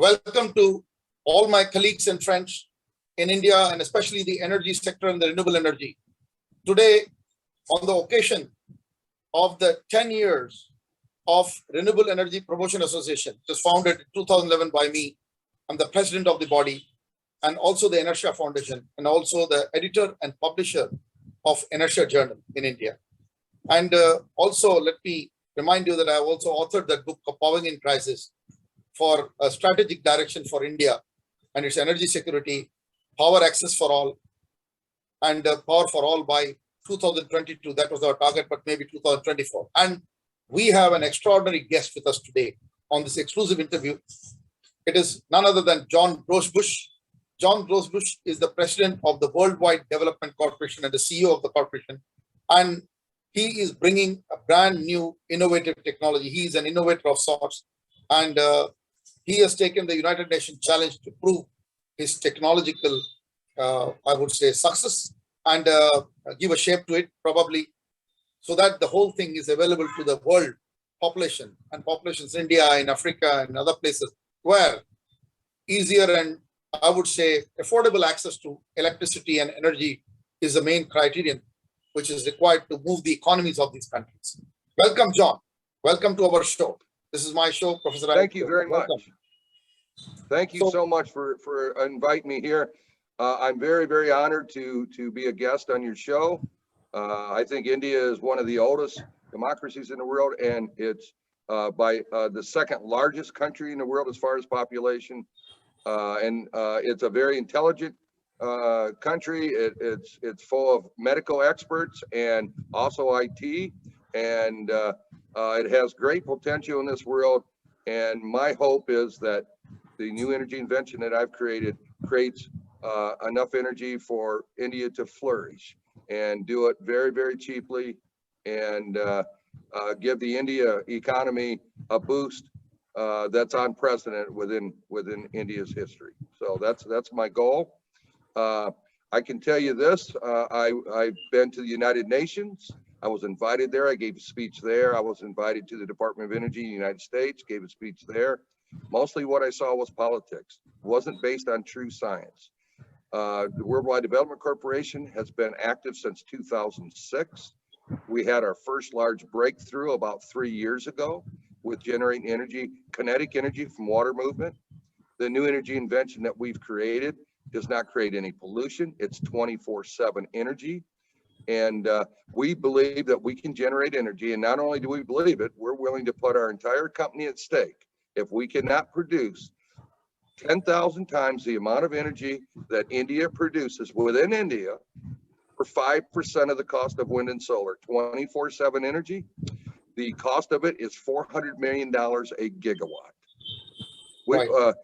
Welcome to all my colleagues and friends in India, and especially the energy sector and the renewable energy. Today, on the occasion of the 10 years of Renewable Energy Promotion Association, which was founded in 2011 by me. I'm the president of the body, and also the Inertia Foundation, and also the editor and publisher of Inertia Journal in India. And also, let me remind you that I have also authored that book, Powering in Crisis, for a strategic direction for India and its energy security, power access for all, and power for all by 2022. That was our target, but maybe 2024. And we have an extraordinary guest with us today on this exclusive interview. It is none other than John Rosebush. John Rosebush is the president of the Worldwide Development Corporation and the CEO of the corporation. And he is bringing a brand new innovative technology. He is an innovator of sorts. And he has taken the United Nations challenge to prove his technological, I would say, success, and give a shape to it, probably, so that the whole thing is available to the world population and populations in India, in Africa, and other places, where easier and, I would say, affordable access to electricity and energy is the main criterion which is required to move the economies of these countries. Welcome, John. Welcome to our show. This is my show, Professor. Thank you very much. Thank you so much for inviting me here. I'm very, very honored to be a guest on your show. I think India is one of the oldest democracies in the world, and it's by the second largest country in the world as far as population. And it's a very intelligent country. It's full of medical experts and also IT, and it has great potential in this world. And my hope is that the new energy invention that I've created creates enough energy for India to flourish and do it very, very cheaply, and give the India economy a boost that's unprecedented within India's history. So that's my goal. I can tell you this, I've been to the United Nations. I was invited there. I gave a speech there. I was invited to the Department of Energy in the United States, gave a speech there. Mostly what I saw was politics. It wasn't based on true science. The Worldwide Development Corporation has been active since 2006. We had our first large breakthrough about 3 years ago with generating energy, kinetic energy from water movement. The new energy invention that we've created does not create any pollution. It's 24/7 energy. And we believe that we can generate energy. And not only do we believe it, we're willing to put our entire company at stake if we cannot produce 10,000 times the amount of energy that India produces within India for 5% of the cost of wind and solar. 24/7 energy. The cost of it is $400 million a gigawatt. Right.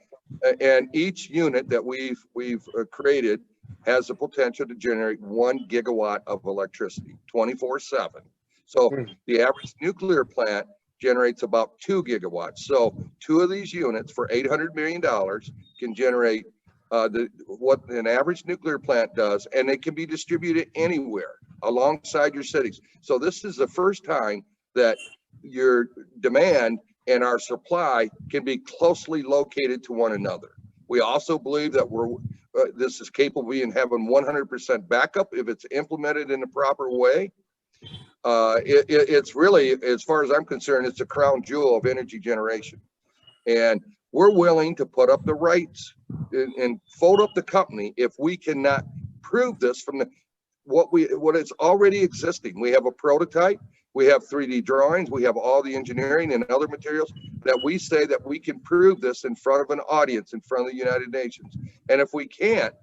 And each unit that we've created has the potential to generate 1 gigawatt of electricity 24/7. So the average nuclear plant generates about 2 gigawatts. So 2 of these units for $800 million can generate what an average nuclear plant does, and it can be distributed anywhere alongside your cities. So this is the first time that your demand and our supply can be closely located to one another. We also believe that this is capable of being having 100% backup if it's implemented in the proper way. It's really, as far as I'm concerned, it's a crown jewel of energy generation. And we're willing to put up the rights and fold up the company if we cannot prove this from what is already existing. We have a prototype, we have 3D drawings, we have all the engineering and other materials that we say that we can prove this in front of an audience, in front of the United Nations. And if we can't,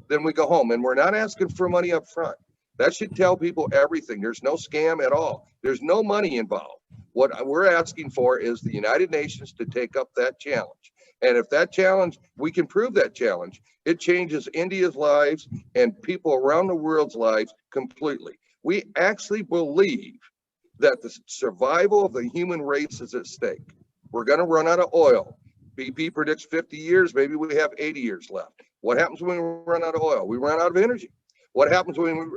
then we go home. And we're not asking for money up front. That should tell people everything. There's no scam at all. There's no money involved. What we're asking for is the United Nations to take up that challenge. And if that challenge, we can prove that challenge, it changes India's lives and people around the world's lives completely. We actually believe that the survival of the human race is at stake. We're going to run out of oil. BP predicts 50 years, maybe we have 80 years left. What happens when we run out of oil? We run out of energy. What happens when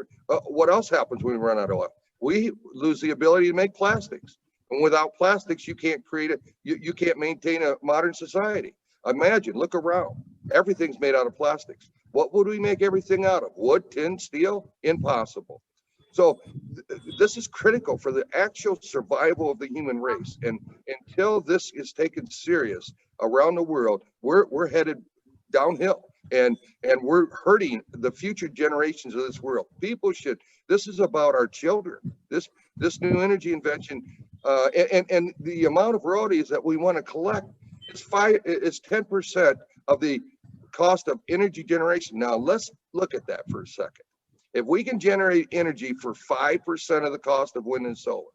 what else happens when we run out of oil? We lose the ability to make plastics. And without plastics, you can't create you can't maintain a modern society. Imagine, look around. Everything's made out of plastics. What would we make everything out of? Wood, tin, steel? Impossible. So this is critical for the actual survival of the human race. And until this is taken serious around the world, we're headed downhill, and we're hurting the future generations of this world. People should, this is about our children. This new energy invention, and the amount of royalties that we want to collect is 10% of the cost of energy generation. Now let's look at that for a second. If we can generate energy for 5% of the cost of wind and solar,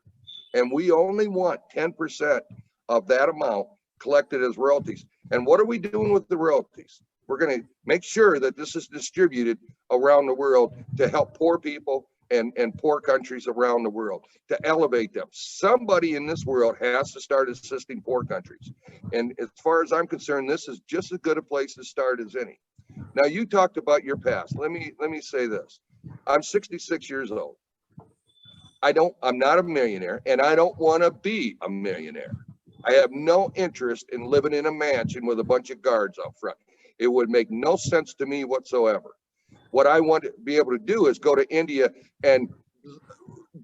and we only want 10% of that amount collected as royalties, and what are we doing with the royalties? We're going to make sure that this is distributed around the world to help poor people and poor countries around the world, to elevate them. Somebody in this world has to start assisting poor countries. And as far as I'm concerned, this is just as good a place to start as any. Now, you talked about your past. Let me say this. I'm 66 years old. I'm not a millionaire, and I don't want to be a millionaire. I have no interest in living in a mansion with a bunch of guards out front. It would make no sense to me whatsoever. What I want to be able to do is go to India and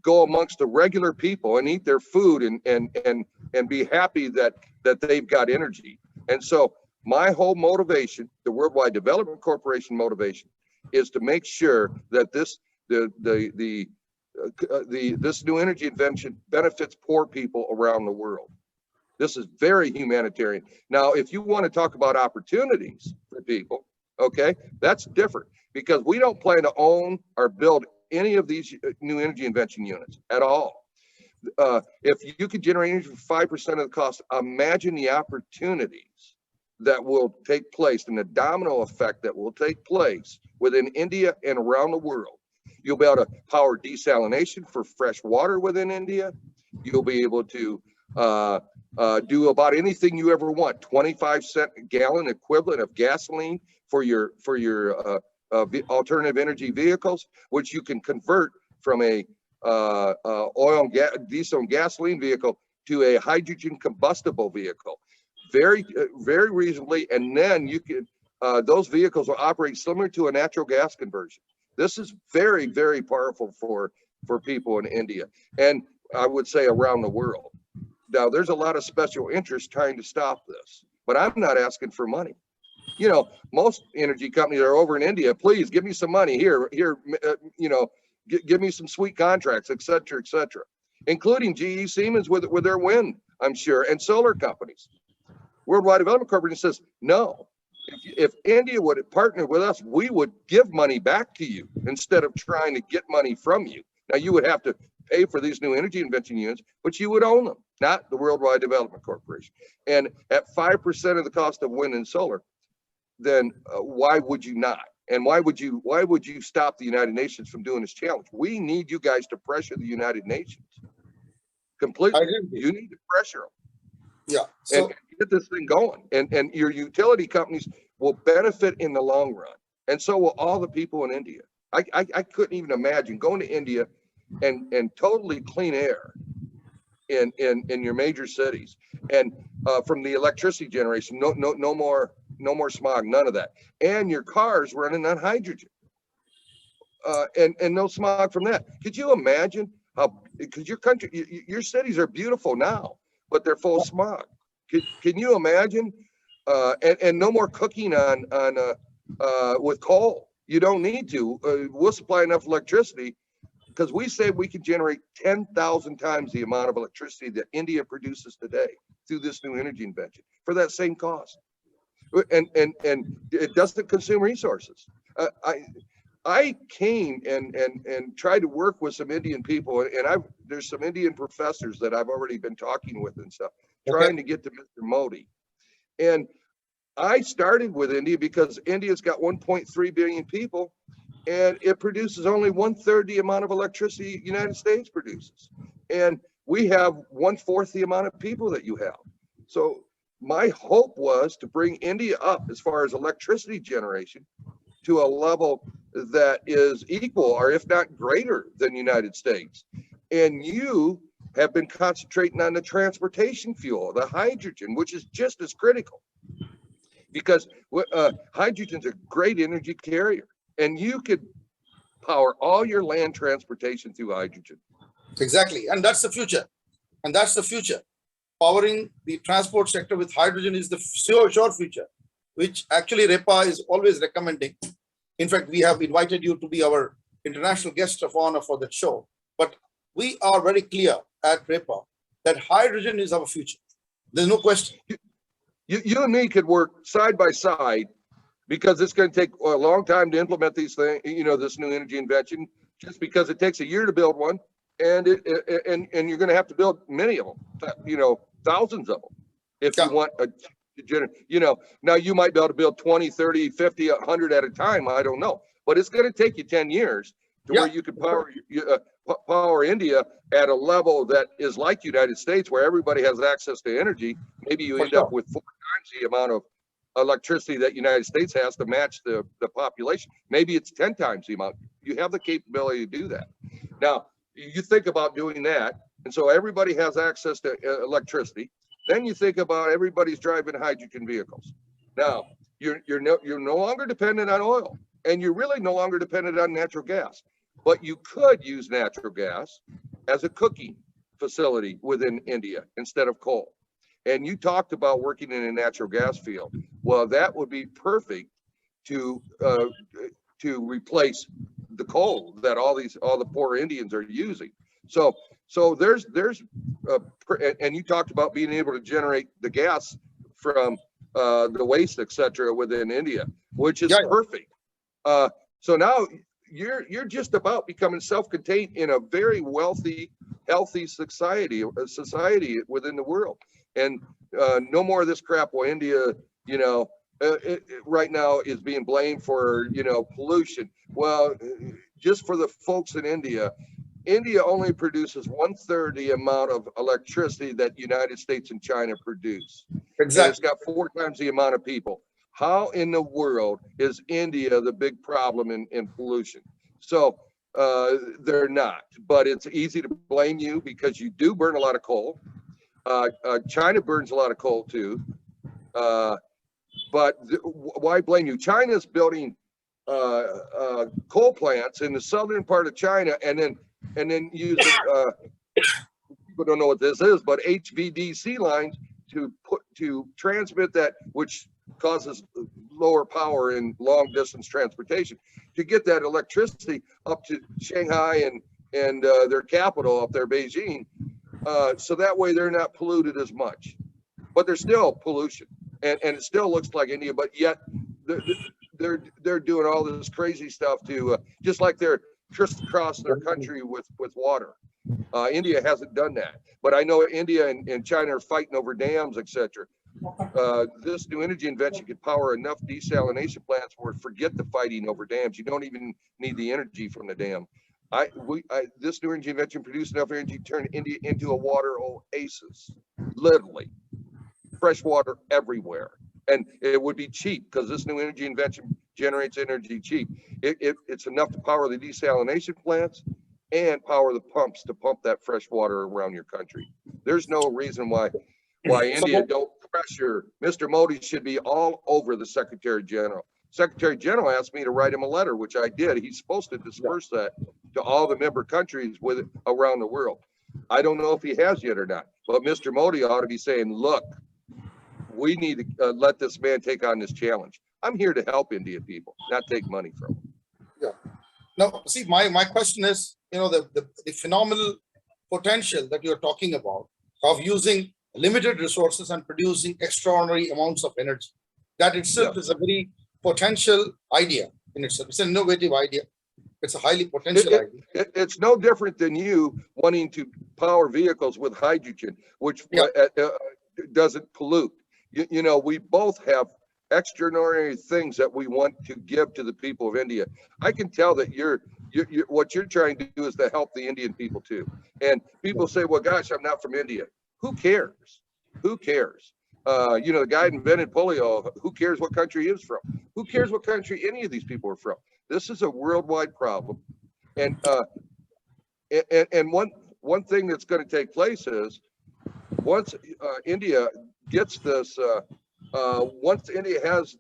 go amongst the regular people and eat their food and be happy that they've got energy. And so my whole motivation, the Worldwide Development Corporation motivation, is to make sure that this new energy invention benefits poor people around the world. This is very humanitarian. Now, if you want to talk about opportunities for people, okay, that's different, because we don't plan to own or build any of these new energy invention units at all. If you could generate energy for 5% of the cost, imagine the opportunities that will take place and the domino effect that will take place within India and around the world. You'll be able to power desalination for fresh water within India. You'll be able to do about anything you ever want. 25-cent a gallon equivalent of gasoline for your alternative energy vehicles, which you can convert from a oil and diesel and gasoline vehicle to a hydrogen combustible vehicle, very reasonably. And then you can those vehicles will operate similar to a natural gas conversion. This is very, very powerful for people in India, and I would say around the world. Now, there's a lot of special interest trying to stop this, but I'm not asking for money. You know, most energy companies are over in India. Please give me some money here. You know, give me some sweet contracts, et cetera, including GE Siemens with their wind, I'm sure, and solar companies. Worldwide Development Corporation says, no, if India would partner with us, we would give money back to you instead of trying to get money from you. Now, you would have to pay for these new energy invention units, but you would own them, not the Worldwide Development Corporation. And at 5% of the cost of wind and solar, then why would you not? And why would you stop the United Nations from doing this challenge? We need you guys to pressure the United Nations completely. You need to pressure them. Yeah. So, and get this thing going. And your utility companies will benefit in the long run. And so will all the people in India. I couldn't even imagine going to India and totally clean air in your major cities, and from the electricity generation, no more smog, none of that, and your cars running on hydrogen, and no smog from that. Could you imagine how? Because your cities are beautiful now, but they're full of smog. Can you imagine? And no more cooking on with coal. You don't need to. We'll supply enough electricity, because we say we can generate 10,000 times the amount of electricity that India produces today through this new energy invention for that same cost. And it doesn't consume resources. I came and tried to work with some Indian people, and there's some Indian professors that I've already been talking with and stuff, trying to get to Mr. Modi. And I started with India because India's got 1.3 billion people, and it produces only 1/3 the amount of electricity the United States produces. And we have 1/4 the amount of people that you have. So my hope was to bring India up as far as electricity generation to a level that is equal, or if not greater, than the United States. And you have been concentrating on the transportation fuel, the hydrogen, which is just as critical. because hydrogen's a great energy carrier, and you could power all your land transportation through hydrogen. Exactly. And that's the future. And that's the future. Powering the transport sector with hydrogen is the sure future, which actually REPA is always recommending. In fact, we have invited you to be our international guest of honor for that show. But we are very clear at REPA that hydrogen is our future. There's no question. You and me could work side by side, because it's going to take a long time to implement these things, this new energy invention, just because it takes a year to build one, and you're going to have to build many of them, thousands of them, if you want now you might be able to build 20, 30, 50, 100 at a time. I don't know, but it's going to take you 10 years to where you can power India at a level that is like United States, where everybody has access to energy. Maybe you end up with 4 times the amount of electricity that United States has to match the population. Maybe it's 10 times the amount. You have the capability to do that. Now, you think about doing that, and so everybody has access to electricity. Then you think about everybody's driving hydrogen vehicles. Now, you're no longer dependent on oil, and you're really no longer dependent on natural gas. But you could use natural gas as a cooking facility within India instead of coal. And you talked about working in a natural gas field. Well, that would be perfect to replace the coal that all the poor Indians are using. So there's and you talked about being able to generate the gas from the waste, etc., within India, which is perfect. So now you're just about becoming self-contained in a very wealthy, healthy society within the world. And no more of this crap. Well, India, right now is being blamed for, pollution. Well, just for the folks in India, India only produces 1/3 the amount of electricity that United States and China produce. Exactly. And it's got 4 times the amount of people. How in the world is India the big problem in pollution? So they're not, but it's easy to blame you because you do burn a lot of coal. China burns a lot of coal too. But why blame you? China's building coal plants in the southern part of China, and then using people don't know what this is, but HVDC lines to transmit that, which causes lower power in long distance transportation, to get that electricity up to Shanghai and their capital up there, Beijing, so that way they're not polluted as much. But there's still pollution, and it still looks like India, but yet they're doing all this crazy stuff to just like they're crisscross their country with water. India hasn't done that, but I know India and China are fighting over dams, etc. This new energy invention could power enough desalination plants where forget the fighting over dams. You don't even need the energy from the dam. This new energy invention produced enough energy to turn India into a water oasis, literally, fresh water everywhere. And it would be cheap because this new energy invention generates energy cheap. It's enough to power the desalination plants and power the pumps to pump that fresh water around your country. There's no reason why India don't pressure. Mr. Modi should be all over the Secretary General. Secretary General asked me to write him a letter, which I did. He's supposed to disperse that to all the member countries around the world. I don't know if he has yet or not, but Mr. Modi ought to be saying, look, we need to let this man take on this challenge. I'm here to help India people, not take money from them. Yeah. Now, see, my question is, the phenomenal potential that you're talking about of using limited resources and producing extraordinary amounts of energy. That itself is a very potential idea in itself. It's an innovative idea. It's a highly potential idea. It's no different than you wanting to power vehicles with hydrogen, which doesn't pollute. We both have extraordinary things that we want to give to the people of India. I can tell that what you're trying to do is to help the Indian people too. And people say, well, gosh, I'm not from India. Who cares? Who cares? The guy who invented polio, who cares what country he is from? Who cares what country any of these people are from? This is a worldwide problem. And one thing that's going to take place is once India gets this once India has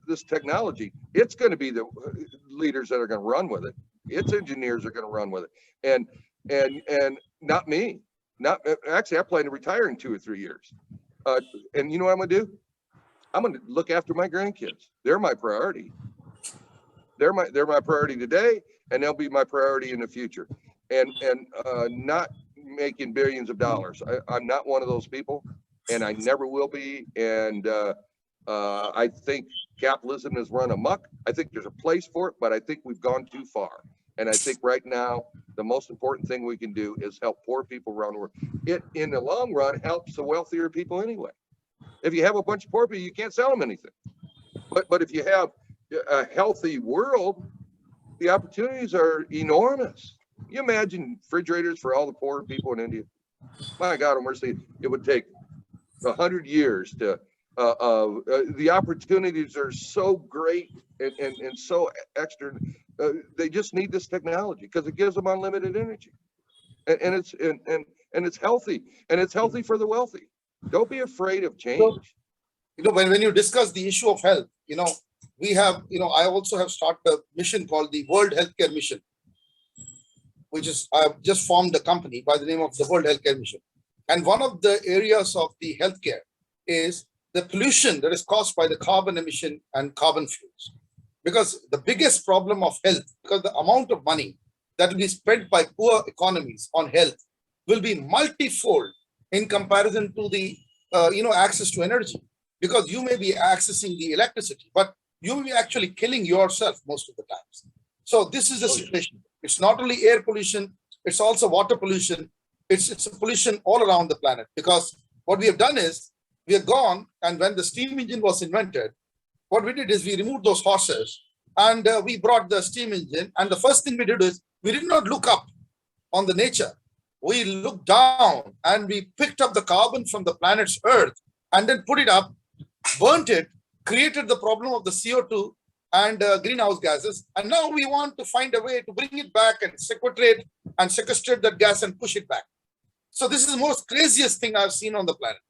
this technology, it's going to be the leaders that are going to run with it. Its engineers are going to run with it, and not me. Not actually, I plan to retire in 2 or 3 years. And you know what I'm going to do? I'm going to look after my grandkids. They're my priority. They're my priority today, and they'll be my priority in the future. And not making billions of dollars. I'm not one of those people, and I never will be. And I think capitalism has run amok. I think there's a place for it, but I think we've gone too far. And I think right now, the most important thing we can do is help poor people around the world. It, in the long run, helps the wealthier people anyway. If you have a bunch of poor people, you can't sell them anything. But if you have a healthy world, the opportunities are enormous. You imagine refrigerators for all the poor people in India? My God, mercy, it would take 100 years to, the opportunities are so great and so extra. They just need this technology because it gives them unlimited energy, and it's healthy, and it's healthy for the wealthy. Don't be afraid of change. So, when you discuss the issue of health, we have, I also have started a mission called the World Healthcare Mission, which is, I've just formed a company by the name of the World Healthcare Mission. And one of the areas of the healthcare is the pollution that is caused by the carbon emission and carbon fuels. Because the biggest problem of health, because the amount of money that will be spent by poor economies on health will be multifold in comparison to the, access to energy. Because you may be accessing the electricity, but you will be actually killing yourself most of the times. So this is the situation. It's not only air pollution, it's also water pollution. It's a pollution all around the planet, because what we have done is we have gone, and when the steam engine was invented, what we did is we removed those horses and we brought the steam engine. And the first thing we did is we did not look up on the nature. We looked down and we picked up the carbon from the planet's Earth and then put it up, burnt it, created the problem of the CO2 and greenhouse gases. And now we want to find a way to bring it back and sequestrate that gas and push it back. So this is the most craziest thing I've seen on the planet.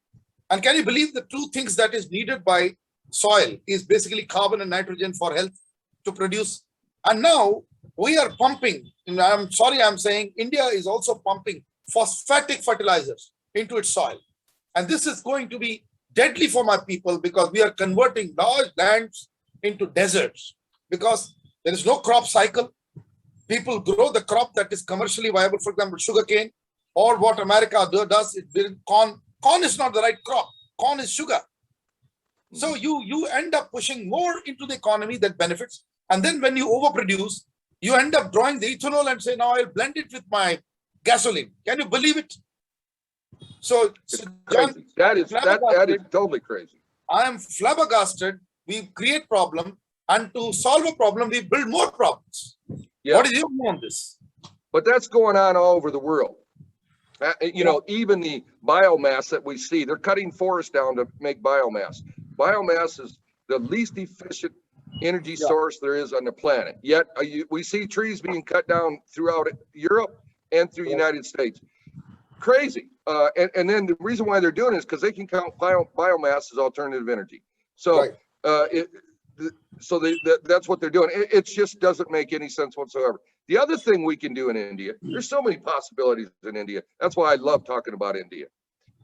And can you believe the two things that is needed by soil is basically carbon and nitrogen for health to produce? And now we are pumping, and I'm sorry, I'm saying India is also pumping phosphatic fertilizers into its soil. And this is going to be deadly for my people, because we are converting large lands into deserts because there is no crop cycle. People grow the crop that is commercially viable, for example, sugarcane, or what America does, corn. Corn is not the right crop. Corn is sugar. So you end up pushing more into the economy that benefits. And then when you overproduce, you end up drawing the ethanol and say, now I'll blend it with my gasoline. Can you believe it? So John, that is totally crazy. I am flabbergasted. We create problem, and to solve a problem, we build more problems. Yeah. What is your view on this? But that's going on all over the world. Even the biomass that we see, they're cutting forests down to make biomass. Biomass is the least efficient energy source there is on the planet. Yet we see trees being cut down throughout Europe and through the United States. Crazy. And then the reason why they're doing it is because they can count biomass as alternative energy. So that's what they're doing. It just doesn't make any sense whatsoever. The other thing we can do in India, there's so many possibilities in India. That's why I love talking about India.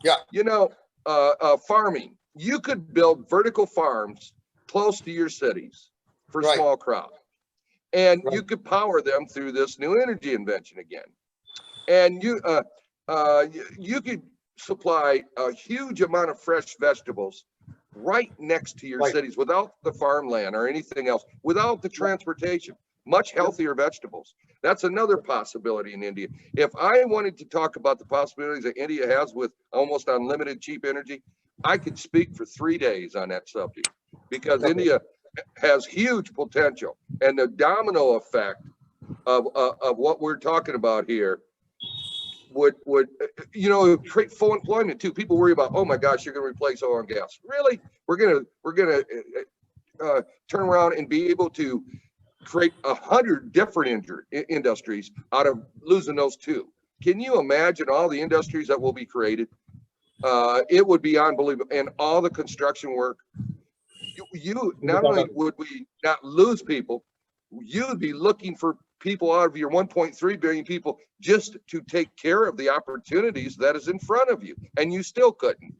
Yeah. Farming. You could build vertical farms close to your cities for small crops. And you could power them through this new energy invention again. And you could supply a huge amount of fresh vegetables right next to your cities without the farmland or anything else, without the transportation. Much healthier vegetables. That's another possibility in India. If I wanted to talk about the possibilities that India has with almost unlimited cheap energy, I could speak for 3 days on that subject, because India has huge potential, and the domino effect of what we're talking about here would create full employment too. People worry about, oh my gosh, you're going to replace oil and gas. Really? We're gonna turn around and be able to create 100 different industries out of losing those two. Can you imagine all the industries that will be created? It would be unbelievable. And all the construction work, you not only would we not lose people, you'd be looking for people out of your 1.3 billion people just to take care of the opportunities that is in front of you, and you still couldn't.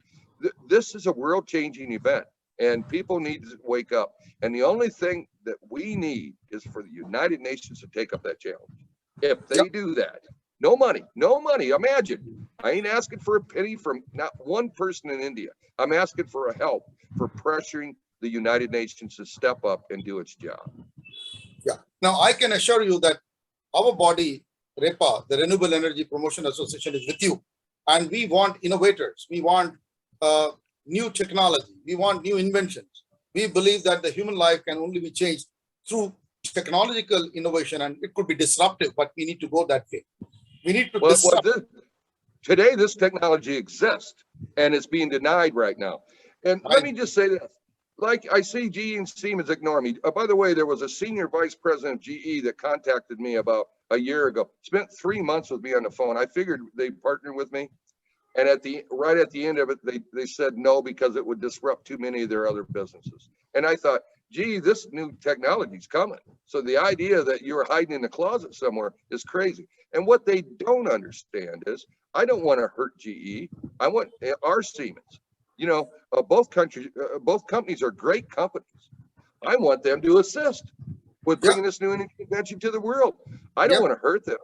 This is a world-changing event, and people need to wake up. And the only thing that we need is for the United Nations to take up that challenge. If they do that, no money, no money. Imagine, I ain't asking for a penny from not one person in India. I'm asking for a help for pressuring the United Nations to step up and do its job. Yeah. Now, I can assure you that our body, REPA, the Renewable Energy Promotion Association, is with you. And we want innovators. We want new technology. We want new inventions. We believe that the human life can only be changed through technological innovation, and it could be disruptive, but we need to go that way. We need to disrupt. Today, this technology exists, and it's being denied right now. And let me just say this. Like, I see GE and Siemens ignore me. By the way, there was a senior vice president of GE that contacted me about a year ago, spent 3 months with me on the phone. I figured they partnered with me. And right at the end of it, they said no, because it would disrupt too many of their other businesses. And I thought, gee, this new technology's coming. So the idea that you're hiding in the closet somewhere is crazy. And what they don't understand is, I don't want to hurt GE. I want our Siemens. You know, both companies are great companies. I want them to assist with bringing this new energy invention to the world. I don't want to hurt them.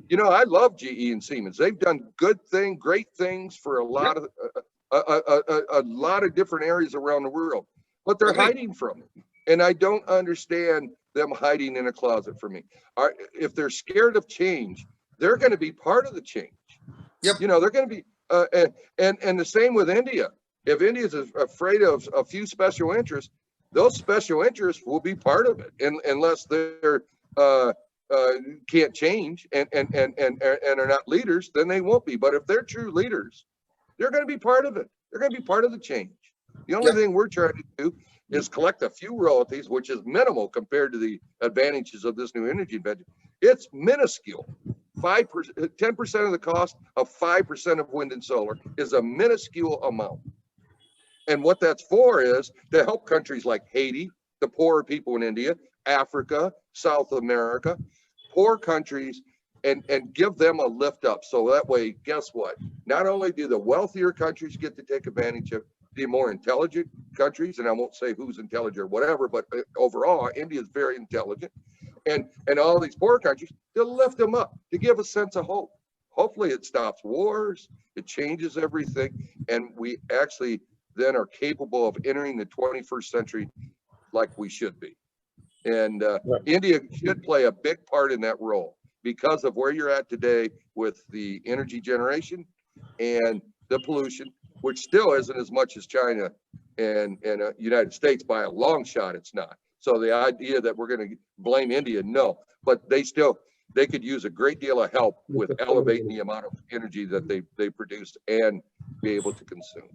You know, I love GE and Siemens. They've done great things for a lot of a lot of different areas around the world, but they're hiding from it. And I don't understand them hiding in a closet for me. If they're scared of change, they're going to be part of the change. You know, they're going to be, and the same with India. If India is afraid of a few special interests, those special interests will be part of it, unless they're can't change and are not leaders, then they won't be. But if they're true leaders, they're going to be part of it. They're going to be part of the change. The only thing we're trying to do is collect a few royalties, which is minimal compared to the advantages of this new energy invention. It's minuscule. 5%, 10% of the cost of 5% of wind and solar is a minuscule amount. And what that's for is to help countries like Haiti, the poorer people in India, Africa, South America, poor countries, and give them a lift up. So that way, guess what? Not only do the wealthier countries get to take advantage of the more intelligent countries, and I won't say who's intelligent or whatever, but overall, India is very intelligent. And all these poor countries, they'll lift them up to give a sense of hope. Hopefully it stops wars, it changes everything, and we actually then are capable of entering the 21st century like we should be. And India should play a big part in that role because of where you're at today with the energy generation and the pollution, which still isn't as much as China and United States. By a long shot, it's not. So the idea that we're going to blame India, no, but they could use a great deal of help with elevating the amount of energy that they produce and be able to consume.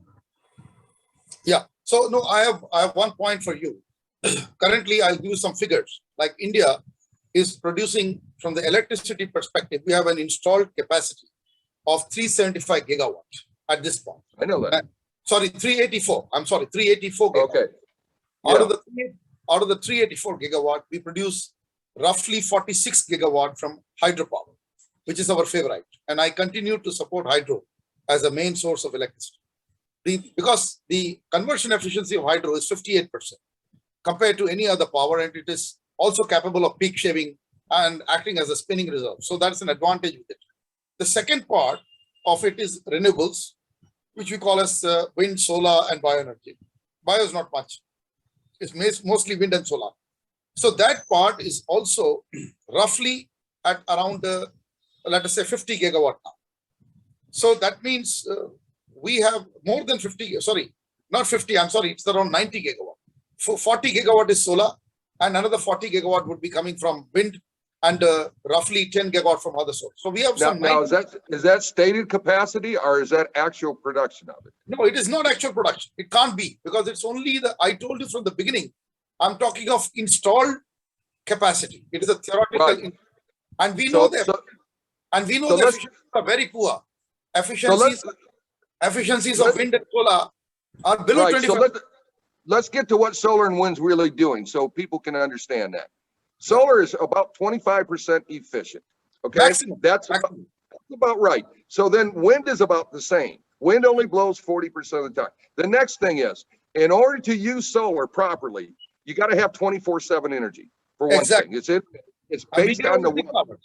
Yeah. So no, I have one point for you. Currently, I'll give you some figures. Like India is producing, from the electricity perspective, we have an installed capacity of 375 gigawatt at this point. I know that. Sorry, 384. I'm sorry, 384 gigawatt. Okay. Yeah. Out of the 384 gigawatt, we produce roughly 46 gigawatt from hydropower, which is our favorite. And I continue to support hydro as a main source of electricity. Because the conversion efficiency of hydro is 58% compared to any other power, and it is also capable of peak shaving and acting as a spinning reserve. So that's an advantage with it. The second part of it is renewables, which we call as wind, solar, and bioenergy. Bio is not much. It's mostly wind and solar. So that part is also roughly at around, let us say 50 gigawatt now. So that means we have more than 50, sorry, not 50, I'm sorry, it's around 90 gigawatt. 40 gigawatt is solar, and another 40 gigawatt would be coming from wind, and roughly 10 gigawatt from other sources. So we have now is that stated capacity, or is that actual production of it? No, it is not actual production. It can't be, because it's only I told you from the beginning, I'm talking of installed capacity. It is a theoretical, right. And we know that, and we know the efficiencies are very poor. Efficiencies of wind and solar are below 25%. let's get to what solar and wind's really doing so people can understand that. Solar is about 25% efficient. Okay, Maximum. That's about right. So then wind is about the same. Wind only blows 40% of the time. The next thing is, in order to use solar properly, you got to have 24/7 energy for one thing. It's based on the weather.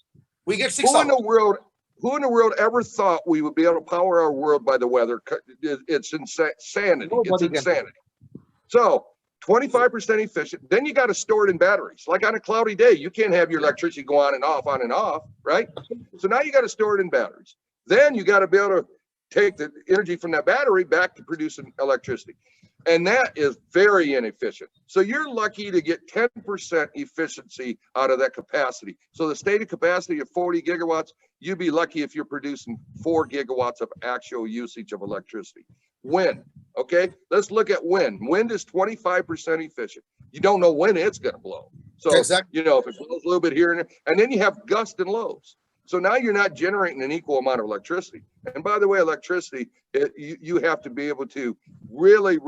We get 6 hours. Who in the world ever thought we would be able to power our world by the weather? It's insanity. It's insanity. So 25% efficient. Then you got to store it in batteries. Like on a cloudy day, you can't have your electricity go on and off, right? So now you got to store it in batteries. Then you got to be able to take the energy from that battery back to producing electricity. And that is very inefficient. So you're lucky to get 10% efficiency out of that capacity. So the stated capacity of 40 gigawatts, you'd be lucky if you're producing 4 gigawatts of actual usage of electricity. Wind, okay? Let's look at wind. Wind is 25% efficient. You don't know when it's going to blow. So, you know, if it blows a little bit here and there, and then you have gusts and lows. So now you're not generating an equal amount of electricity. And by the way, electricity, you have to be able to really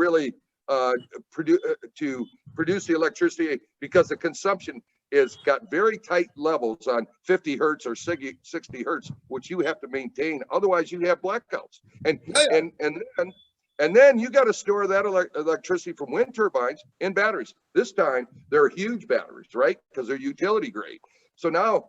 produce the electricity, because the consumption is got very tight levels on 50 hertz or 60 hertz, which you have to maintain. Otherwise, you have blackouts. And then you got to store that electricity from wind turbines in batteries. This time, they're huge batteries, right? Because they're utility grade. So now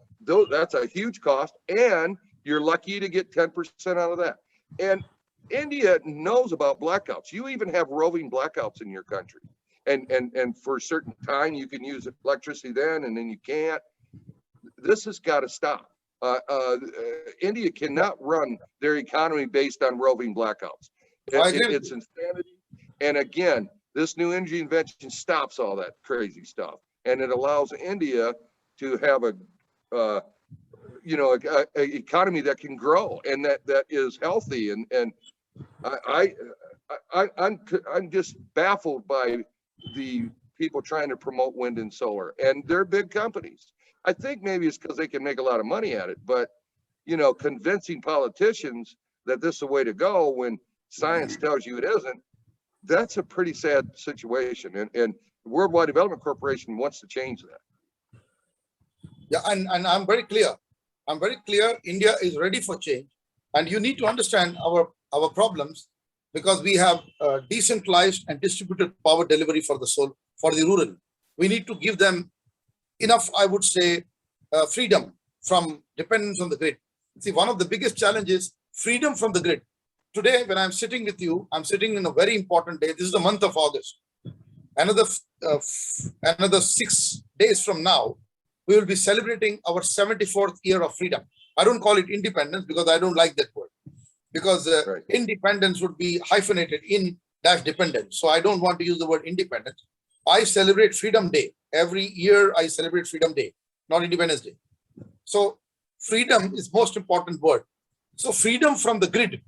that's a huge cost, and you're lucky to get 10% out of that. And India knows about blackouts. You even have roving blackouts in your country. And for a certain time, you can use electricity then, and then you can't. This has got to stop. India cannot run their economy based on roving blackouts. It's insanity. And again, this new energy invention stops all that crazy stuff. And it allows India to have a economy that can grow and that is healthy. And I'm just baffled by the people trying to promote wind and solar, and they're big companies. I think maybe it's because they can make a lot of money at it, but you know, convincing politicians that this is the way to go when science tells you it isn't, that's a pretty sad situation. And Worldwide Development Corporation wants to change that. Yeah, and I'm very clear. India is ready for change, and you need to understand our problems, because we have decentralized and distributed power delivery for the rural. We need to give them enough, I would say, freedom from dependence on the grid. See, one of the biggest challenges, freedom from the grid. Today, when I'm sitting with you, I'm sitting in a very important day. This is the month of August. Another 6 days from now, we will be celebrating our 74th year of freedom. I don't call it independence because I don't like that word. Because independence would be hyphenated in-dependence. So I don't want to use the word independence. I celebrate Freedom Day. Every year I celebrate Freedom Day, not Independence Day. So freedom is most important word. So freedom from the grid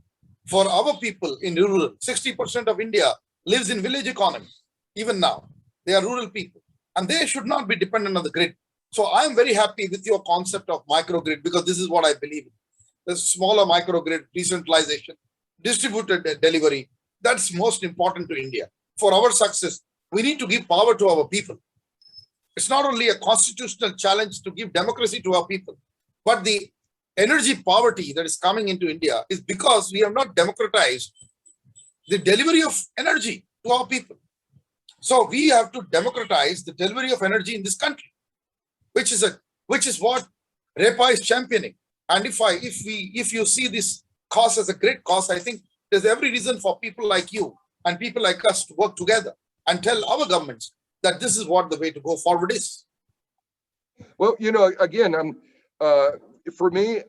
for our people in rural. 60% of India lives in village economy. Even now, they are rural people, and they should not be dependent on the grid. So I'm very happy with your concept of microgrid, because this is what I believe in. The smaller microgrid, decentralization, distributed delivery, that's most important to India. For our success, we need to give power to our people. It's not only a constitutional challenge to give democracy to our people, but the energy poverty that is coming into India is because we have not democratized the delivery of energy to our people. So we have to democratize the delivery of energy in this country, which is what REPA is championing. And if you see this cause as a great cause, I think there's every reason for people like you and people like us to work together and tell our governments that this is what the way to go forward is. Well, you know, again, for me,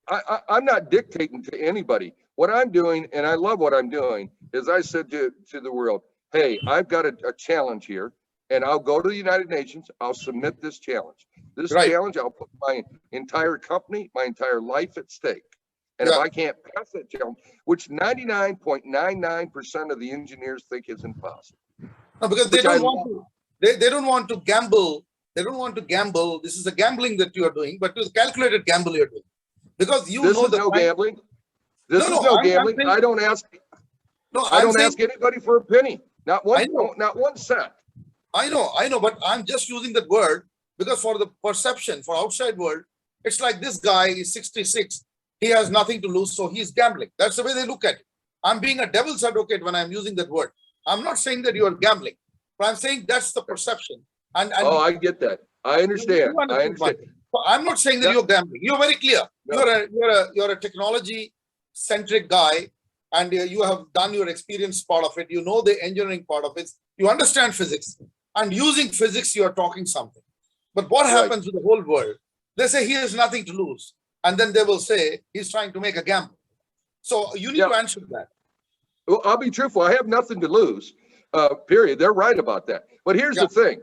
I'm not dictating to anybody. What I'm doing, and I love what I'm doing, is I said to the world, hey, I've got a challenge here, and I'll go to the United Nations, I'll submit this challenge. This challenge, I'll put my entire company, my entire life at stake. And if I can't pass that challenge, which 99.99% of the engineers think is impossible. No, because they don't want to. They don't want to gamble. They don't want to gamble. This is a gambling that you are doing, but it's a calculated gamble you're doing. Because you know the gambling. This is no gambling. I don't ask. No, I don't ask anybody for a penny. Not I one, know. not 1 cent. I know, but I'm just using that word because for the perception, for outside world, it's like this guy is 66. He has nothing to lose, so he's gambling. That's the way they look at it. I'm being a devil's advocate when I'm using that word. I'm not saying that you are gambling, but I'm saying that's the perception. And Oh, I get that. I understand. I understand. So I'm not saying that No, you're gambling. You're very clear. no, You're a technology centric guy, and you have done your experience part of it. You know the engineering part of it. You understand physics, and using physics, you are talking something. But what right. happens with the whole world? They say he has nothing to lose, and then they will say he's trying to make a gamble. So you need Yeah. to answer that. Well, I'll be truthful. I have nothing to lose. Period. They're right about that. But here's Yeah. the thing.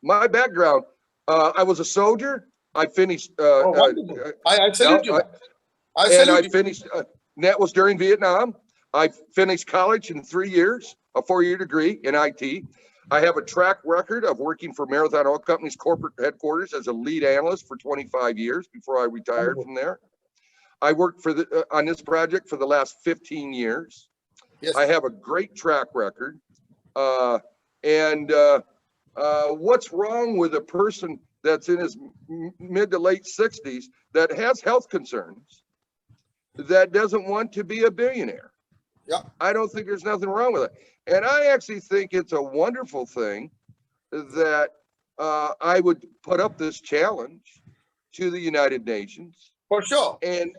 My background, I was a soldier. I finished. Oh, wonderful. I salute you. I salute you. Finished. That was during Vietnam. I finished college in 3 years, a 4-year degree in IT. I have a track record of working for Marathon Oil Company's corporate headquarters as a lead analyst for 25 years before I retired Wonderful. from there. I worked for on this project for the last 15 years. Yes. I have a great track record. What's wrong with a person that's in his mid to late 60s that has health concerns that doesn't want to be a billionaire? Yeah. I don't think there's nothing wrong with it. And I actually think it's a wonderful thing that I would put up this challenge to the United Nations For sure. and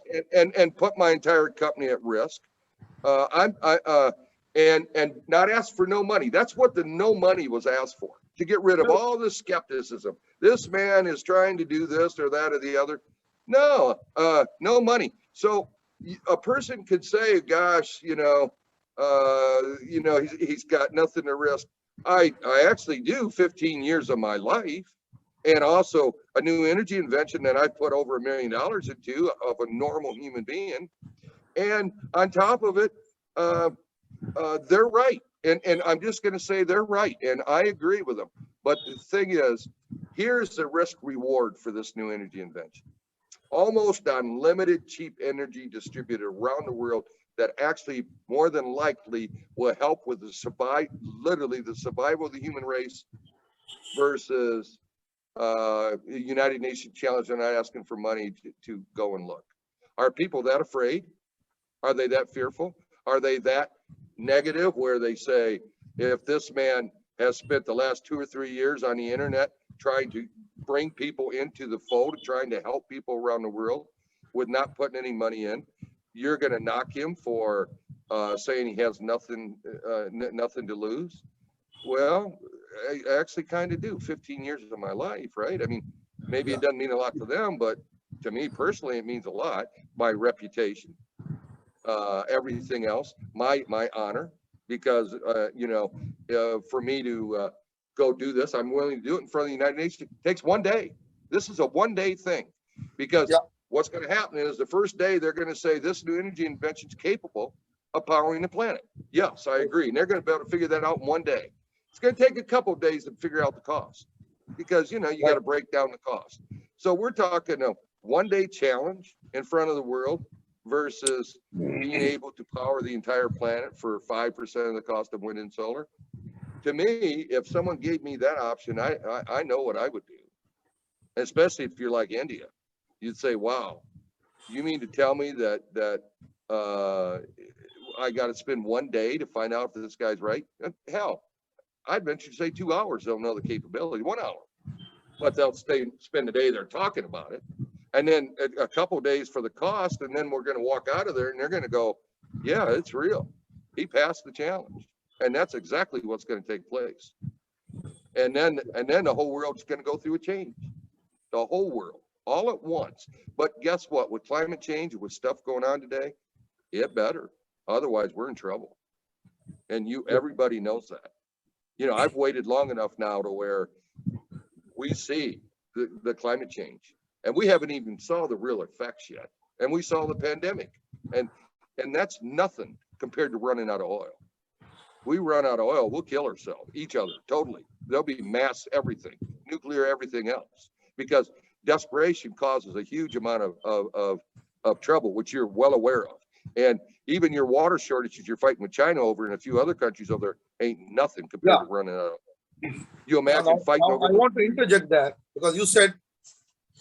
put my entire company at risk. And not ask for no money. That's what the no money was asked for, to get rid of all the skepticism. This man is trying to do this or that or the other. No, no money. So a person could say, gosh, he's got nothing to risk. I actually do 15 years of my life, and also a new energy invention that I put over $1 million into of a normal human being. And on top of it, they're right. And I'm just going to say they're right. And I agree with them. But the thing is, here's the risk reward for this new energy invention. Almost unlimited cheap energy distributed around the world that actually more than likely will help with the survival of the human race versus United Nations challenge. They're not asking for money to go and look. Are people that afraid? Are they that fearful? Are they that negative where they say, if this man has spent the last 2 or 3 years on the internet trying to bring people into the fold, trying to help people around the world with not putting any money in, you're going to knock him for saying he has nothing to lose? Well, I actually kind of do. 15 years of my life, right? I mean, maybe it doesn't mean a lot to them, but to me personally, it means a lot. My reputation, everything else, my honor, because for me to go do this, I'm willing to do it in front of the United Nations. It takes 1 day. This is a 1-day thing, because what's going to happen is the first day they're going to say this new energy invention is capable of powering the planet. Yes, I agree. And they're going to be able to figure that out in 1 day. It's going to take a couple of days to figure out the cost, because you got to break down the cost. So we're talking a 1-day challenge in front of the world versus being able to power the entire planet for 5% of the cost of wind and solar. To me, if someone gave me that option, I know what I would do. Especially if you're like India, you'd say, "Wow, you mean to tell me that I got to spend 1 day to find out if this guy's right?" Hell, I'd venture to say 2 hours. They'll know the capability. 1 hour, but they'll spend a day there talking about it, and then a couple of days for the cost, and then we're going to walk out of there, and they're going to go, "Yeah, it's real. He passed the challenge." And that's exactly what's going to take place. And then the whole world's going to go through a change. The whole world, all at once. But guess what? With climate change, with stuff going on today, it better. Otherwise, we're in trouble. And everybody knows that. I've waited long enough now to where we see the climate change. And we haven't even saw the real effects yet. And we saw the pandemic. And that's nothing compared to running out of oil. We run out of oil, we'll kill ourselves, each other, totally. There'll be mass everything, nuclear everything else, because desperation causes a huge amount of trouble, which you're well aware of. And even your water shortages you're fighting with China over and a few other countries over there, ain't nothing compared to running out of oil. You imagine fighting over. I want to interject there because you said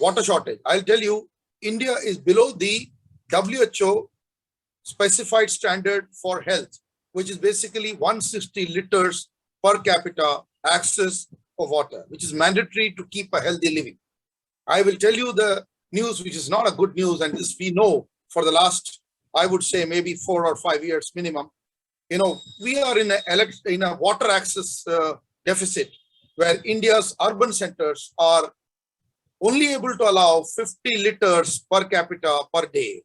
water shortage. I'll tell you, India is below the WHO specified standard for health, which is basically 160 liters per capita access of water, which is mandatory to keep a healthy living. I will tell you the news, which is not a good news, and this we know for the last, I would say, maybe 4 or 5 years minimum. You know, we are in a water access deficit where India's urban centers are only able to allow 50 liters per capita per day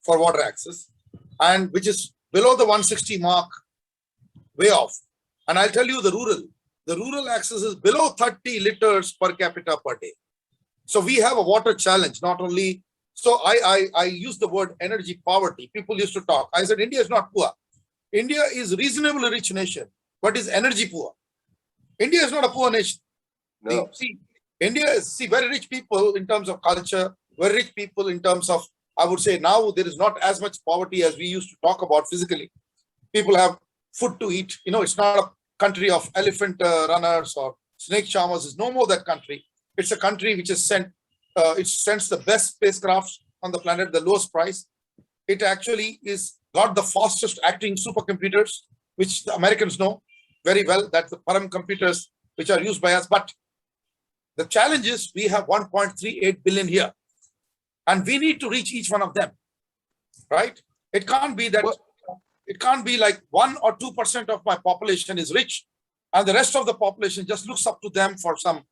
for water access, and which is below the 160 mark, way off. And I'll tell you the rural access is below 30 liters per capita per day. So we have a water challenge, not only, so I use the word energy poverty. People used to talk. I said, India is not poor. India is reasonably rich nation, but is energy poor. India is not a poor nation. No. India is very rich people in terms of culture, very rich people in terms of, I would say now there is not as much poverty as we used to talk about physically. People have food to eat. You know, it's not a country of elephant runners or snake charmers. It's no more that country. It's a country which has it sends the best spacecrafts on the planet, the lowest price. It actually got the fastest acting supercomputers, which the Americans know very well. That's the Param computers which are used by us. But the challenge is we have 1.38 billion here, and we need to reach each one of them, right? It can't be that. It can't be like 1 or 2% of my population is rich, and the rest of the population just looks up to them for some.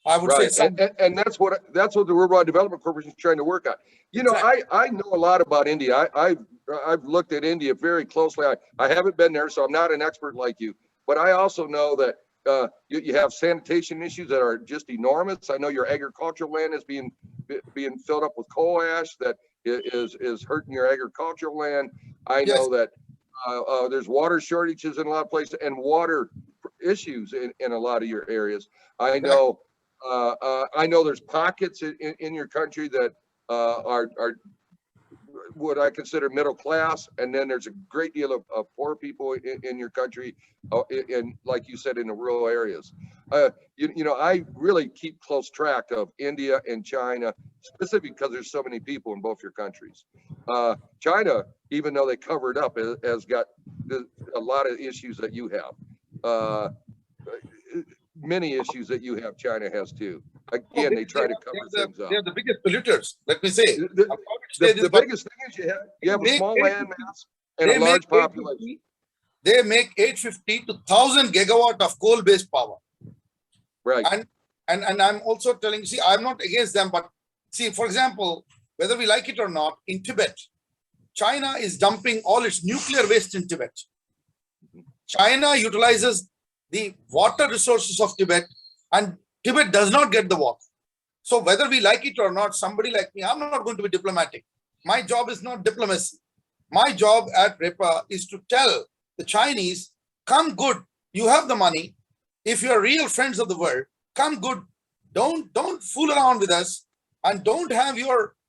I would say, and that's what the Rural Development Corporation is trying to work on. You know, I know a lot about India. I've looked at India very closely. I haven't been there, so I'm not an expert like you. But I also know that you have sanitation issues that are just enormous. I know your agricultural land is being filled up with coal ash that is hurting your agricultural land. I know that there's water shortages in a lot of places and water issues in a lot of your areas. I know there's pockets in your country that are what I consider middle class, and then there's a great deal of poor people in your country, in, like you said, in the rural areas. You know, I really keep close track of India and China, specifically because there's so many people in both your countries. China, even though they cover it up, has got a lot of issues that you have. Many issues that you have, China has too. Again, they try to cover things up. They're the biggest polluters, let me say. The biggest thing is you have a small land mass and a large population. They make 850 to 1,000 gigawatt of coal-based power. Right. And I'm also telling, see, I'm not against them, but see, for example, whether we like it or not, in Tibet, China is dumping all its nuclear waste in Tibet. China utilizes the water resources of Tibet, and Tibet does not get the water. So whether we like it or not, somebody like me, I'm not going to be diplomatic. My job is not diplomacy. My job at REPA is to tell the Chinese, come good. You have the money. If you're real friends of the world, come good. Don't fool around with us, and don't have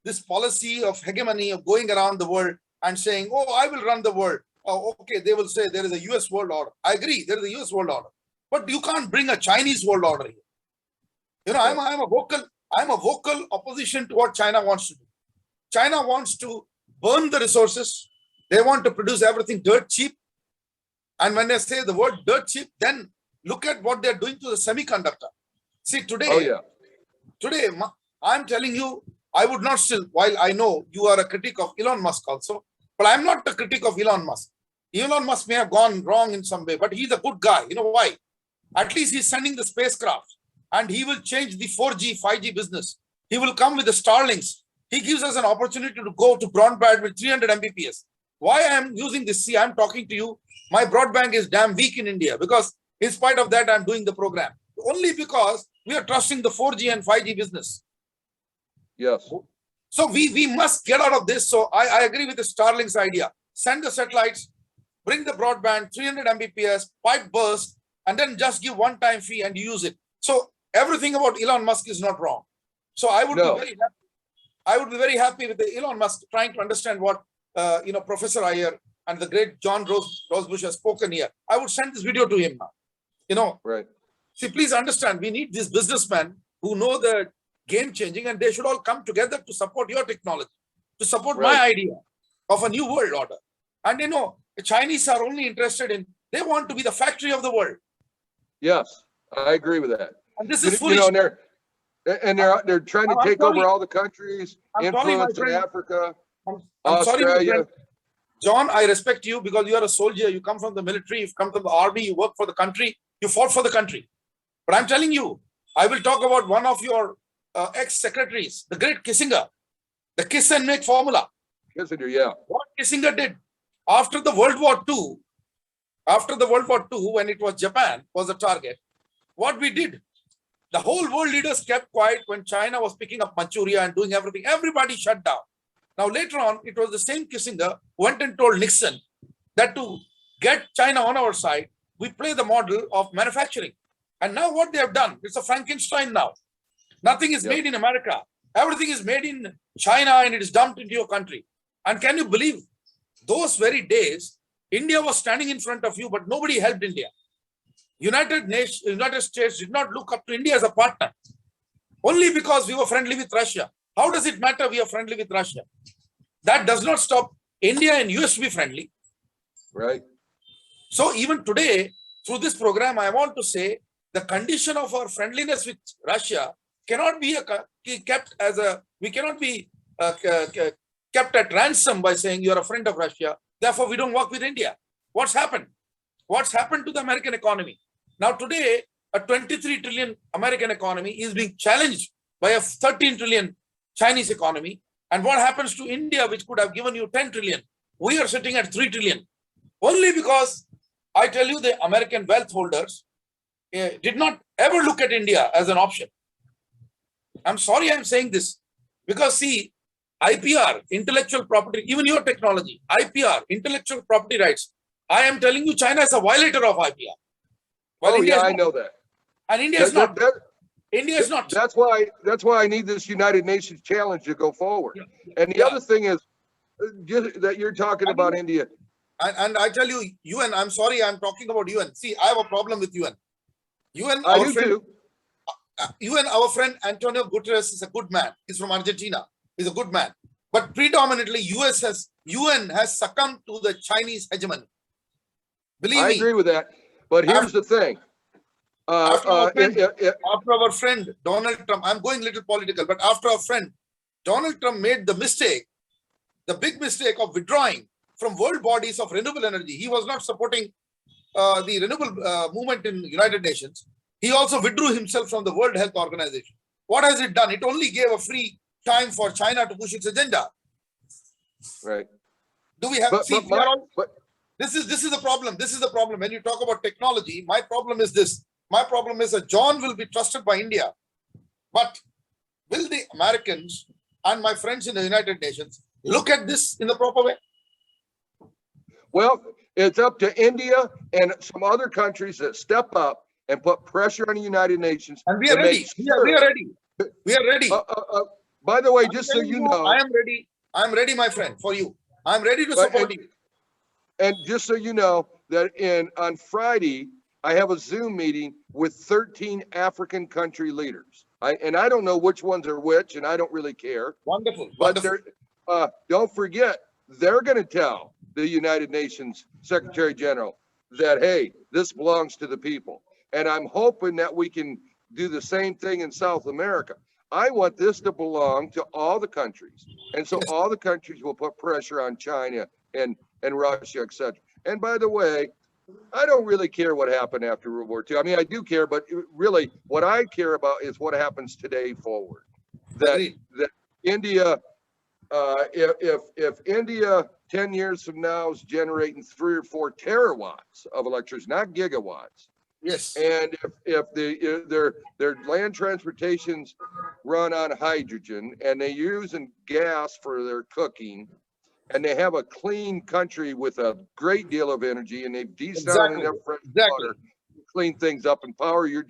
this policy of hegemony of going around the world and saying, oh, I will run the world. Oh, okay, they will say there is a US world order. I agree, there is a US world order. But you can't bring a Chinese world order here. You know, I'm a vocal opposition to what China wants to do. China wants to burn the resources. They want to produce everything dirt cheap. And when they say the word dirt cheap, then look at what they're doing to the semiconductor. See, today, I'm telling you, I would not still, while I know you are a critic of Elon Musk also, but I'm not a critic of Elon Musk. Elon Musk may have gone wrong in some way, but he's a good guy. You know why? At least he's sending the spacecraft, and he will change the 4G, 5G business. He will come with the Starlinks. He gives us an opportunity to go to broadband with 300 Mbps. Why I'm using this? See, I'm talking to you. My broadband is damn weak in India because in spite of that, I'm doing the program. Only because we are trusting the 4G and 5G business. Yes. So we must get out of this. So I agree with the Starlink's idea. Send the satellites, bring the broadband, 300 Mbps, pipe burst, and then just give one-time fee and use it. So everything about Elon Musk is not wrong. So I would be very happy. I would be very happy with the Elon Musk trying to understand what Professor Iyer and the great Rosebush has spoken here. I would send this video to him now. You know, Right. see, please understand, we need these businessmen who know the game changing, and they should all come together to support your technology, to support my idea of a new world order. And you know, the Chinese are only interested in, they want to be the factory of the world. Yes, I agree with that. And this is You foolish. know, they're trying to take over all the countries, influence in Africa, I'm sorry, my Australia. friend. John, I respect you because you are a soldier. You come from the military, you've come from the army, you work for the country, you fought for the country. But I'm telling you, I will talk about one of your ex-secretaries, the great Kissinger, the kiss and make formula. Kissinger, yeah. What Kissinger did after the World War II, when it was Japan was the target, what we did, the whole world leaders kept quiet when China was picking up Manchuria and doing everything. Everybody shut down. Now, later on, it was the same Kissinger who went and told Nixon that to get China on our side, we play the model of manufacturing. And now what they have done, it's a Frankenstein now. Nothing is made in America. Everything is made in China and it is dumped into your country. And can you believe those very days, India was standing in front of you, but nobody helped India. United States did not look up to India as a partner, only because we were friendly with Russia. How does it matter we are friendly with Russia? That does not stop India and US to be friendly. Right. So even today, through this program, I want to say the condition of our friendliness with Russia cannot be kept as a, we cannot be kept at ransom by saying you are a friend of Russia, therefore we don't work with India. What's happened? What's happened to the American economy? Now today, a 23 trillion American economy is being challenged by a 13 trillion Chinese economy. And what happens to India, which could have given you 10 trillion? We are sitting at 3 trillion. Only because, I tell you, the American wealth holders did not ever look at India as an option. I'm sorry I'm saying this, because see, IPR, intellectual property, even your technology, IPR, intellectual property rights, I am telling you, China is a violator of IPR. Well, India I know that. And India is not. India is not. That's why I need this United Nations challenge to go forward. And the other thing is that you're talking about India. And I tell you, UN, I'm sorry, I'm talking about UN. See, I have a problem with UN. UN, I do too. UN, our friend Antonio Guterres is a good man. He's from Argentina. He's a good man. But predominantly, UN has succumbed to the Chinese hegemony. Believe me. I agree with that. But here's the thing. After our friend Donald Trump, I'm going a little political, but after our friend Donald Trump made the mistake, the big mistake of withdrawing from world bodies of renewable energy. He was not supporting the renewable movement in United Nations. He also withdrew himself from the World Health Organization. What has it done? It only gave a free time for China to push its agenda. Right. Do we have, this is the problem. This is the problem. When you talk about technology, my problem is this. My problem is that John will be trusted by India. But will the Americans and my friends in the United Nations look at this in the proper way? Well, it's up to India and some other countries that step up and put pressure on the United Nations. And we are ready. We are ready. We are ready. By the way, just so you know, I am ready. I am ready, my friend, for you. I am ready to support you. And just so you know that on Friday, I have a Zoom meeting with 13 African country leaders. I don't know which ones are which, and I don't really care. Wonderful. But don't forget, they're going to tell the United Nations Secretary General that, hey, this belongs to the people. And I'm hoping that we can do the same thing in South America. I want this to belong to all the countries. And so all the countries will put pressure on China and Russia, etc. And by the way, I don't really care what happened after World War II. I mean, I do care, but really what I care about is what happens today forward. That India, if India 10 years from now is generating 3 or 4 terawatts of electricity, not gigawatts. Yes. And if their land transportations run on hydrogen and they're using gas for their cooking, and they have a clean country with a great deal of energy, and they've desalinated enough fresh water to clean things up and power your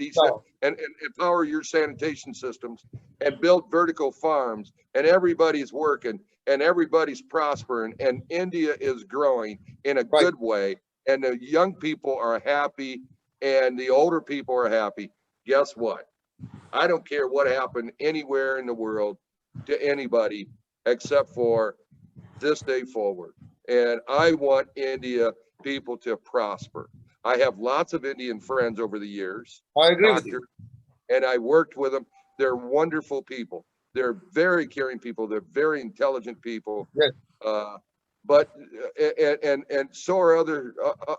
and power your sanitation systems and build vertical farms, and everybody's working, and everybody's prospering, and India is growing in a good way, and the young people are happy, and the older people are happy. Guess what? I don't care what happened anywhere in the world to anybody except for this day forward. And I want India people to prosper. I have lots of Indian friends over the years. I agree with you. And I worked with them. They're wonderful people. They're very caring people. They're very intelligent people. Yes. But so are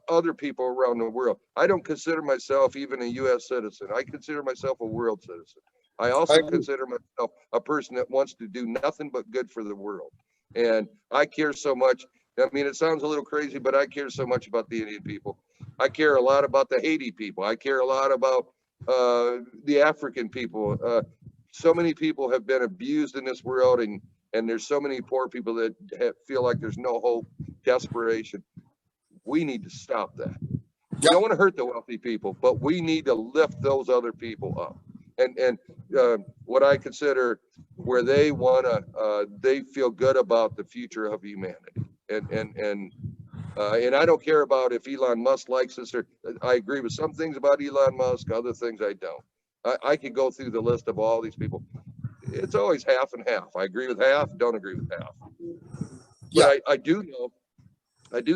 other people around the world. I don't consider myself even a U.S. citizen. I consider myself a world citizen. I also consider myself a person that wants to do nothing but good for the world. And I care so much. I mean, it sounds a little crazy, but I care so much about the Indian people. I care a lot about the Haiti people. I care a lot about the African people. So many people have been abused in this world, and there's so many poor people that feel like there's no hope, desperation. We need to stop that. We don't want to hurt the wealthy people, but we need to lift those other people up. And what I consider where they want to, they feel good about the future of humanity. And I don't care about if Elon Musk likes this, or I agree with some things about Elon Musk, other things I don't. I could go through the list of all these people. It's always half and half. I agree with half, don't agree with half. But I do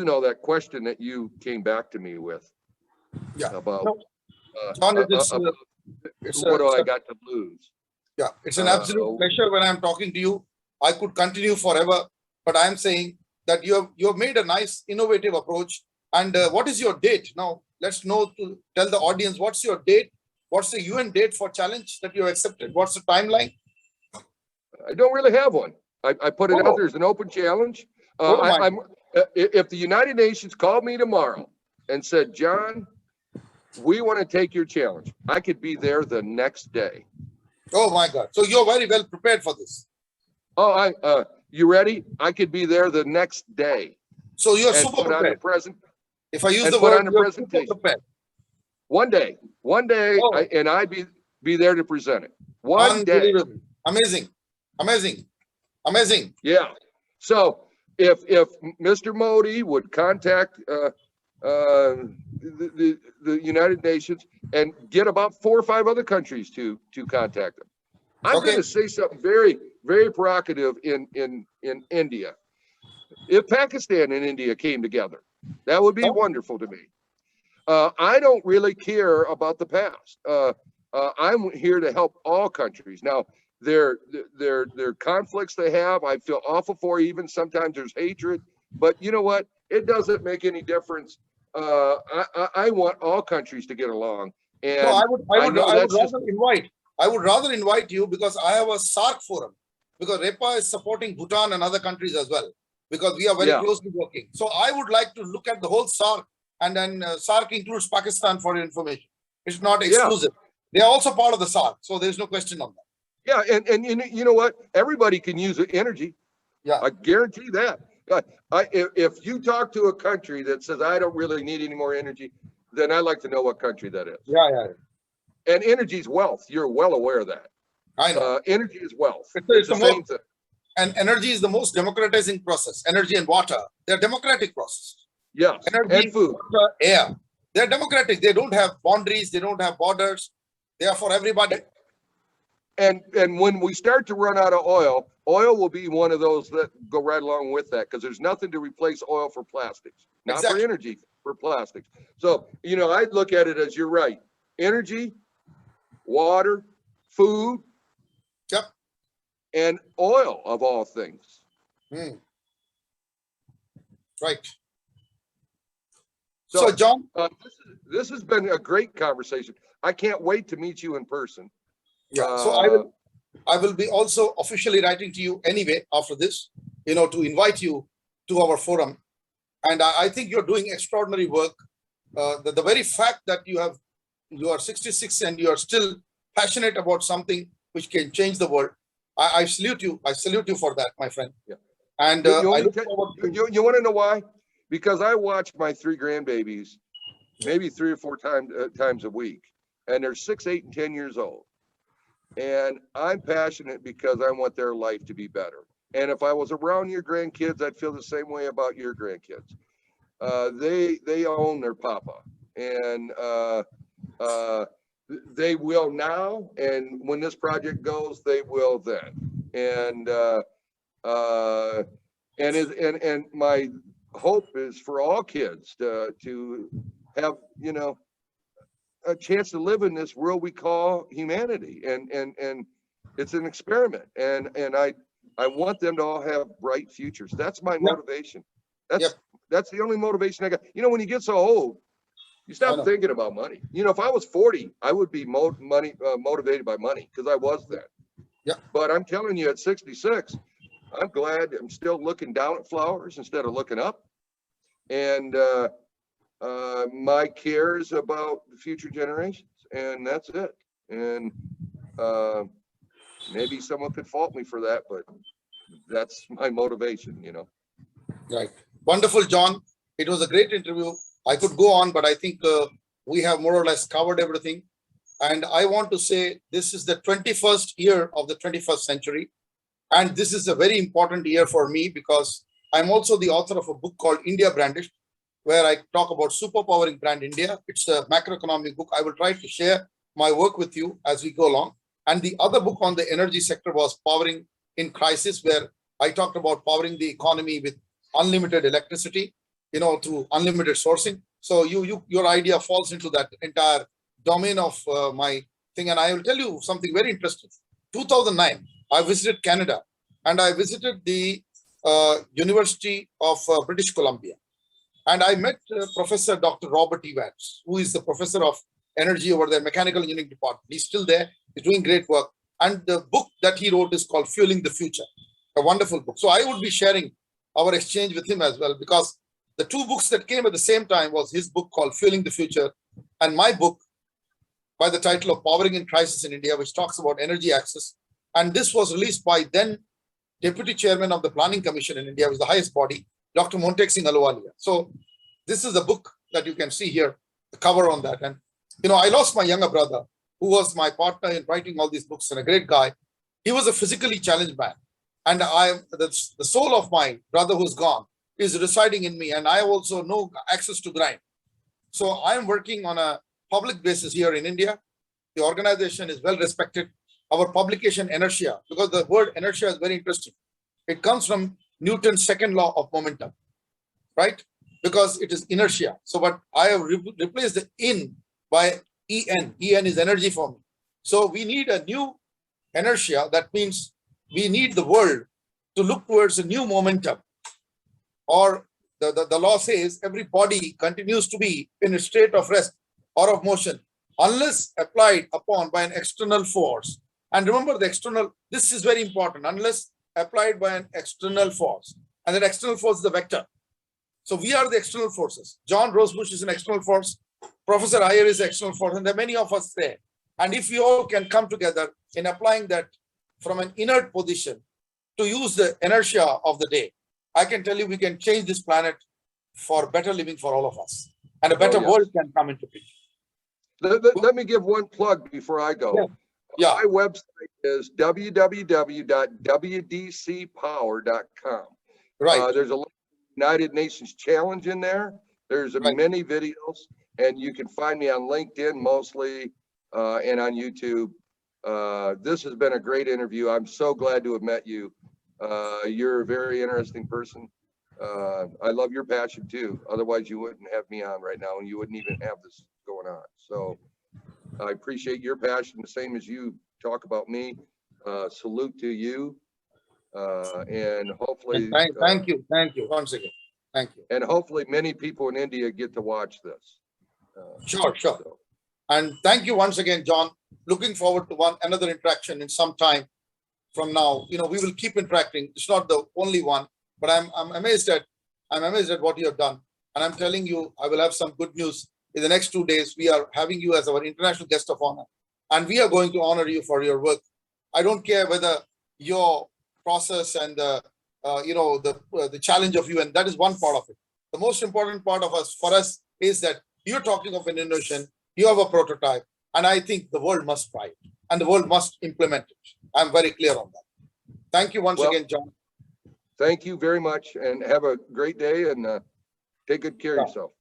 know that question that you came back to me with. About John, what do I got to lose? Yeah, it's an absolute pleasure when I'm talking to you. I could continue forever, but I'm saying that you have made a nice, innovative approach. And what is your date? Now, let's know, to tell the audience, what's your date? What's the UN date for challenge that you have accepted? What's the timeline? I don't really have one. I put it out there as an open challenge. If the United Nations called me tomorrow and said, John, we want to take your challenge, I could be there the next day. Oh my God. So you're very well prepared for this. Oh, you ready? I could be there the next day. So you're super prepared. If I use the word, you're super prepared. One day, and I'd be there to present it. One day. Amazing. Yeah. So if Mr. Modi would contact the United Nations and get about 4 or 5 other countries to contact them, I'm going to say something very, very provocative in India. If Pakistan and India came together, that would be wonderful to me. I don't really care about the past. I'm here to help all countries. Now, their conflicts they have, I feel awful for. Even sometimes there's hatred, but you know what? It doesn't make any difference. I want all countries to get along. And no, I would rather invite you, because I have a SARC forum, because REPA is supporting Bhutan and other countries as well, because we are very closely working. So I would like to look at the whole SARC, and then SARC includes Pakistan for your information. It's not exclusive. They are also part of the SARC, so there's no question on that. Yeah, and you know what? Everybody can use energy. Yeah, I guarantee that. If you talk to a country that says, I don't really need any more energy, then I'd like to know what country that is. Yeah. And energy is wealth. You're well aware of that. I know. Energy is wealth. It's the same thing. And energy is the most democratizing process. Energy and water, they're democratic process. Yes, energy, and food. Water, air, they're democratic. They don't have boundaries. They don't have borders. They are for everybody. And when we start to run out of oil will be one of those that go right along with that, because there's nothing to replace oil for plastics, not for energy, for plastics. So, I'd look at it as, you're right, energy, water, food, and oil of all things. Right. So John, this has been a great conversation. I can't wait to meet you in person. Yeah, so I will be also officially writing to you anyway after this, to invite you to our forum. And I think you're doing extraordinary work. The very fact that you are 66 and you are still passionate about something which can change the world, I salute you. I salute you for that, my friend. Yeah. And I look forward to you want to know why? Because I watch my 3 grandbabies maybe 3 or 4 times a week, and they're 6, 8, and 10 years old. And I'm passionate because I want their life to be better. And if I was around your grandkids, I'd feel the same way about your grandkids. They own their papa, and they will now, and when this project goes, they will then. And my hope is for all kids to have, you know, a chance to live in this world we call humanity, and it's an experiment, and I want them to all have bright futures. That's my motivation. That's the only motivation I got. You know, when you get so old, you stop thinking about money. You know, if I was 40, I would be motivated by money, because I was then. Yeah. But I'm telling you, at 66, I'm glad I'm still looking down at flowers instead of looking up. And my care is about the future generations, and that's it. And maybe someone could fault me for that, but that's my motivation, you know. Right. Wonderful, John. It was a great interview. I could go on, but I think we have more or less covered everything. And I want to say this is the 21st year of the 21st century. And this is a very important year for me, because I'm also the author of a book called India BRANDished, where I talk about superpowering brand India. It's a macroeconomic book. I will try to share my work with you as we go along. And the other book on the energy sector was Powering in Crisis, where I talked about powering the economy with unlimited electricity, you know, through unlimited sourcing. So your idea falls into that entire domain of my thing. And I will tell you something very interesting. 2009, I visited Canada, and I visited the University of British Columbia. And I met Professor Dr. Robert Evans, who is the professor of energy over there, mechanical engineering department. He's still there. He's doing great work. And the book that he wrote is called Fueling the Future, a wonderful book. So I would be sharing our exchange with him as well, because the two books that came at the same time was his book called Fueling the Future, and my book by the title of Powering in Crisis in India, which talks about energy access. And this was released by then Deputy Chairman of the Planning Commission in India, which is the highest body, Dr. Montek Singh Ahluwalia. So this is the book that you can see here, the cover on that. And, you know, I lost my younger brother, who was my partner in writing all these books, and a great guy. He was a physically challenged man. And the soul of my brother who's gone is residing in me. And I also know access to grind. So I'm working on a public basis here in India. The organization is well respected. Our publication inertia, because the word inertia is very interesting. It comes from Newton's second law of momentum, right? Because it is inertia. So, but I have replaced the in by En. En is energy for me. So we need a new inertia. That means we need the world to look towards a new momentum. Or the law says every body continues to be in a state of rest or of motion unless applied upon by an external force. And remember, the external, this is very important, unless applied by an external force. And that external force is the vector. So we are the external forces. John Rosebush is an external force. Professor Iyer is an external force. And there are many of us there. And if we all can come together in applying that from an inert position to use the inertia of the day, I can tell you we can change this planet for better living for all of us. And a better world can come into picture. Let me give one plug before I go. Yeah. My website is www.wdcpower.com. Right. There's a United Nations challenge in there. There's many videos, and you can find me on LinkedIn mostly, and on YouTube. This has been a great interview. I'm so glad to have met you. You're a very interesting person. I love your passion too. Otherwise, you wouldn't have me on right now, and you wouldn't even have this going on. So I appreciate your passion, the same as you talk about me. Salute to you. And hopefully, thank you once again. Thank you. And hopefully many people in India get to watch this. Sure. So. And thank you once again, John. Looking forward to another interaction in some time from now. You know, we will keep interacting. It's not the only one, but I'm amazed at what you have done. And I'm telling you, I will have some good news in the next 2 days. We are having you as our international guest of honor, and we are going to honor you for your work. I don't care whether your process and the challenge of you, and that is one part of it. The most important part for us is that you're talking of an innovation. You have a prototype, and I think the world must try it, and the world must implement it. I'm very clear on that. Thank you once again, John. Thank you very much and have a great day and take good care of yourself.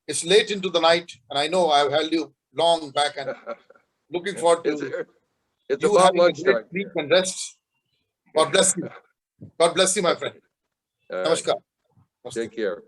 It's late into the night, and I know I've held you long back, and looking forward to It's you about having a lunchtime. great sleep and rest. God bless you. God bless you, my friend. All right. Namaskar. Take care.